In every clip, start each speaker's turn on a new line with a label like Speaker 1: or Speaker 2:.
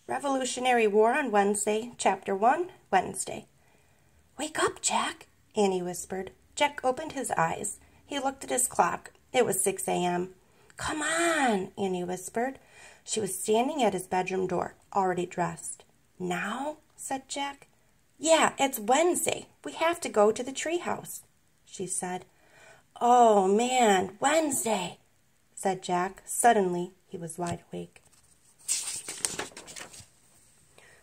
Speaker 1: Revolutionary War on Wednesday, Chapter 1, Wednesday. "Wake up, Jack," Annie whispered. Jack opened his eyes. He looked at his clock. It was 6 a.m. "Come on," Annie whispered. She was standing at his bedroom door, already dressed. "Now?" said Jack. "Yeah, it's Wednesday. We have to go to the treehouse," she said. "Oh, man, Wednesday," said Jack. Suddenly, he was wide awake.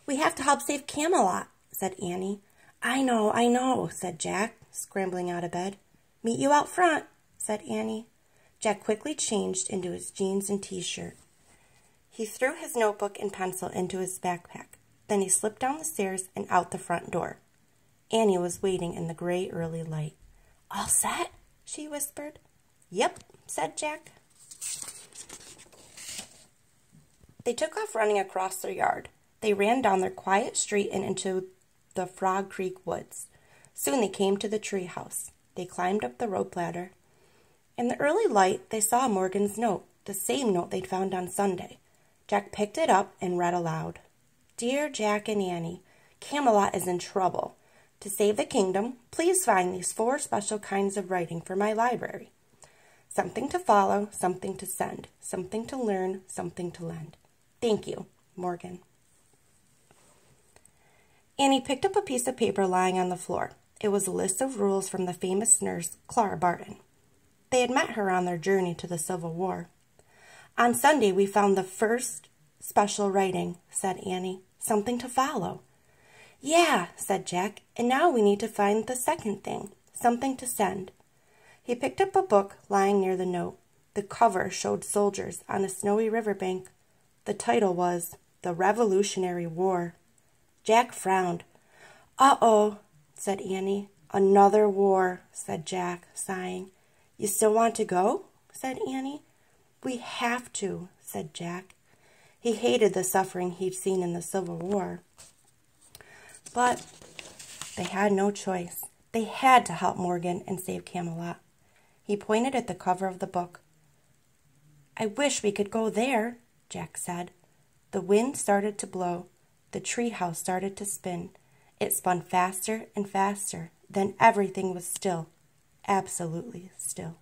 Speaker 1: "We have to help save Camelot," said Annie. I know," said Jack, scrambling out of bed. "Meet you out front," said Annie. Jack quickly changed into his jeans and t-shirt. He threw his notebook and pencil into his backpack. Then he slipped down the stairs and out the front door. Annie was waiting in the gray early light. "All set?" she whispered. "Yep," said Jack. They took off running across their yard. They ran down their quiet street and into the Frog Creek woods. Soon they came to the tree house. They climbed up the rope ladder. In the early light, they saw Morgan's note, the same note they'd found on Sunday. Jack picked it up and read aloud. "Dear Jack and Annie, Camelot is in trouble. To save the kingdom, please find these 4 special kinds of writing for my library. Something to follow, something to send, something to learn, something to lend. Thank you, Morgan." Annie picked up a piece of paper lying on the floor. It was a list of rules from the famous nurse, Clara Barton. They had met her on their journey to the Civil War. "On Sunday, we found the first special writing," said Annie. "Something to follow." "Yeah," said Jack, "and now we need to find the second thing, something to send." He picked up a book lying near the note. The cover showed soldiers on a snowy riverbank. The title was The Revolutionary War. Jack frowned. "Uh-oh," said Annie. "Another war," said Jack, sighing. "You still want to go?" said Annie. "We have to," said Jack. He hated the suffering he'd seen in the Civil War. But they had no choice. They had to help Morgan and save Camelot. He pointed at the cover of the book. "I wish we could go there," Jack said. The wind started to blow. The treehouse started to spin. It spun faster and faster. Then everything was still, absolutely still.